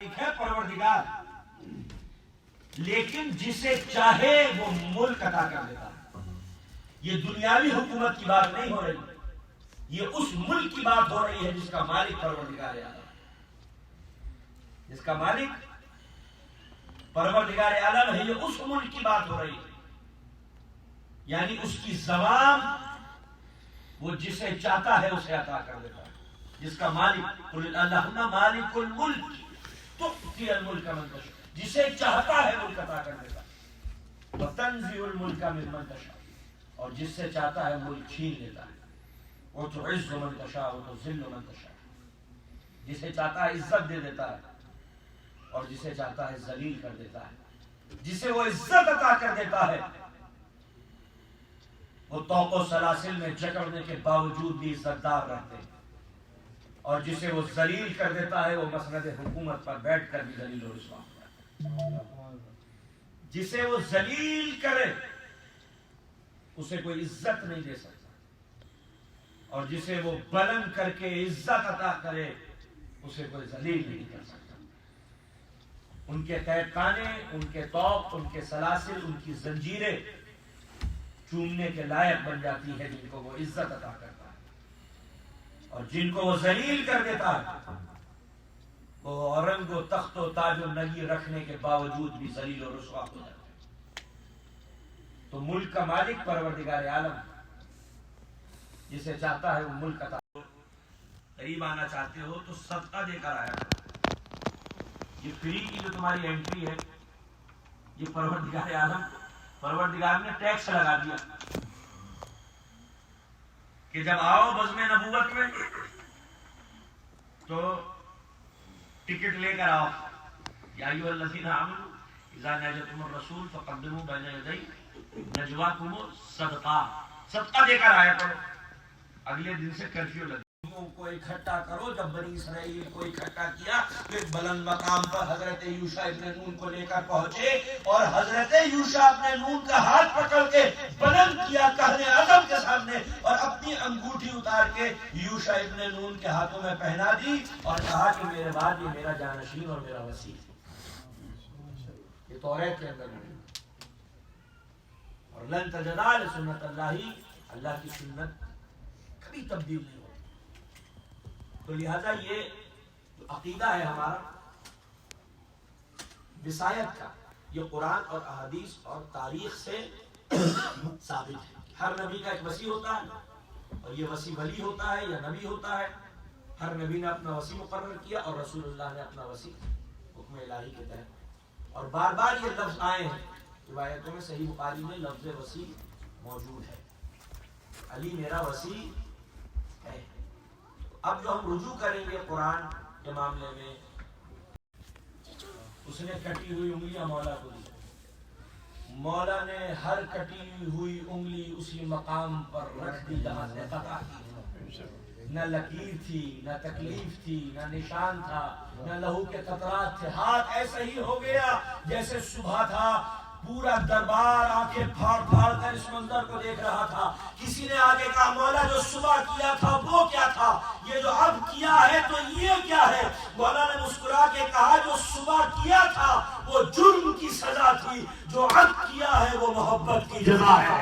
ہے پروردگار، لیکن جسے چاہے وہ ملک عطا کر دیتا ہے۔ یہ دنیاوی حکومت کی بات نہیں ہو رہی، یہ اس ملک کی بات ہو رہی ہے جس کا مالک پروردگار عالم، جس کا مالک پروردگار عالم ہے، یہ اس ملک کی بات ہو رہی ہے۔ یعنی اس کی زبان وہ جسے چاہتا ہے اسے عطا کر دیتا ہے، جس کا مالک قل اللہم مالک الملک تؤتی الملک من تشاء، جسے چاہتا ہے ملک عطا کر دیتا ہے، وتنزع الملک ممن تشاء، اور جس سے چاہتا ہے ملک چھین لیتا ہے، وتعز من تشاء وتذل من تشاء، جسے چاہتا ہے عزت دے دیتا ہے اور جسے چاہتا ہے ذلیل کر دیتا ہے، جسے وہ عزت عطا کر دیتا ہے وہ طوق و سلاسل میں جکڑنے کے باوجود بھی عزت دار رہتے ہیں، اور جسے وہ ذلیل کر دیتا ہے وہ مسند حکومت پر بیٹھ کر بھی ذلیل و رسوا ہوتا ہے۔ جسے وہ ذلیل کرے اسے کوئی عزت نہیں دے سکتا، اور جسے وہ بلند کر کے عزت عطا کرے اسے کوئی ذلیل نہیں کر سکتا۔ ان کے قید خانے، ان کے طوق، ان کے سلاسل، ان کی زنجیریں چومنے کے لائق بن جاتی ہے جن کو وہ عزت عطا کرتا ہے، اور جن کو وہ ذلیل کر دیتا ہے وہ اورنگ و تخت و تاج و نگی رکھنے کے باوجود بھی ذلیل و رسوا ہو جاتے ہیں۔ تو ملک کا مالک پروردگار عالم، جسے چاہتا ہے وہ ملک عطا۔ قریب آنا چاہتے ہو تو صدقہ دے کر آیا کرو۔ یہ فری کی جو تمہاری انٹری ہے یہ پروردگار عالم، پروردگار نے ٹیکس لگا دیا کہ جب آؤ بزم نبوت میں تو ٹکٹ لے کر آؤ۔ یا ایھا الذین آمنوا اذا ناجیتم الرسول فقدموا بین یدی نجواکم صدقہ، صدقہ دے کر آیا کرو۔ اگلے دن سے کرفیو لگا کو اکٹھا کرو۔ جب بنی اسرائیل کو اکٹھا کیا تو ایک بلند مقام پر حضرت یوشع ابن نون کو لے کر پہنچے، اور حضرت یوشع ابن نون کا ہاتھ پکڑ کے بلند کیا کہنے اعظم کے سامنے، اور اپنی انگوٹھی اتار کے یوشع ابن نون کے ہاتھوں میں پہنا دی اور کہا کہ میرے بعد یہ میرا جانشین اور میرا وصی ہے۔ یہ توریت کے اندر ہے، اور لن تجد لسنت اللہ، اللہ کی سنت کبھی تبدیل نہیں ہوتی۔ تو لہذا یہ جو عقیدہ ہے ہمارا وصایت کا، یہ قرآن اور احادیث اور تاریخ سے ثابت ہے۔ ہر نبی کا ایک وصی ہوتا ہے، اور یہ وصی ولی ہوتا ہے یا نبی ہوتا ہے۔ ہر نبی نے اپنا وصی مقرر کیا اور رسول اللہ نے اپنا وصی حکم الہی کے تحت، اور بار بار یہ لفظ آئے ہیں روایتوں میں۔ صحیح بخاری میں لفظ وصی موجود ہے، علی میرا وصی ہے۔ اب جو ہم رجوع کریں گے قرآن کے معاملے میں، اس نے کٹی ہوئی انگلیاں مولا کو دی، مولا نے ہر کٹی ہوئی انگلی اسی مقام پر رکھ دی جہاں سے قطع کی۔ نہ لکیر تھی، نہ تکلیف تھی، نہ نشان تھا، نہ لہو کے قطرات تھے۔ ہاتھ ایسا ہی ہو گیا جیسے صبح تھا۔ پورا دربار آنکھیں پھاڑ پھاڑ کر اس منظر کو دیکھ رہا تھا۔ کسی نے آگے کہا مولا جو صبح کیا تھا وہ کیا تھا، یہ جو اب کیا ہے تو یہ کیا ہے؟ مولا نے مسکرا کے کہا جو صبح کیا تھا وہ جرم کی سزا تھی، جو اب کیا ہے وہ محبت کی جزا ہے۔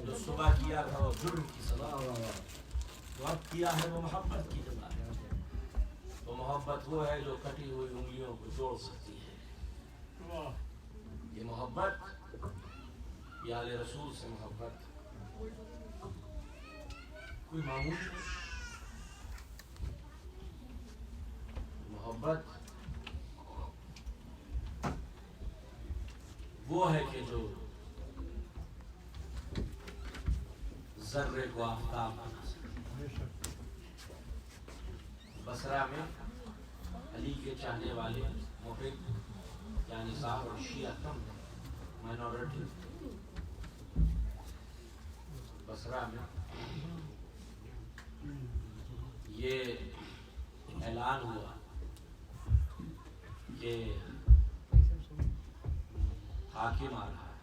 جو صبح کیا تھا وہ جرم کی سزا، جو اب کیا ہے وہ محبت کی جزا ہے۔ تو محبت وہ ہے جو کٹی ہوئی انگلیوں کو جوڑ سکتی ہے۔ یہ محبت، یہ آل رسول سے محبت کوئی معمول نہیں۔ محبت وہ ہے کہ جو ذرے کو آفتاب بنا سکے۔ بصرہ میں علی کے چاہنے والے محب یعنی صاحب اور شیعہ کم مائنورٹی، بصرہ میں یہ اعلان ہوا کہ حاکم آ رہا ہے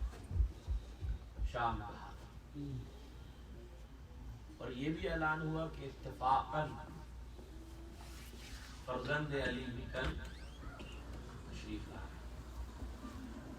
شام کا، اور یہ بھی اعلان ہوا کہ اتفاقاً فرزند علی بھی کل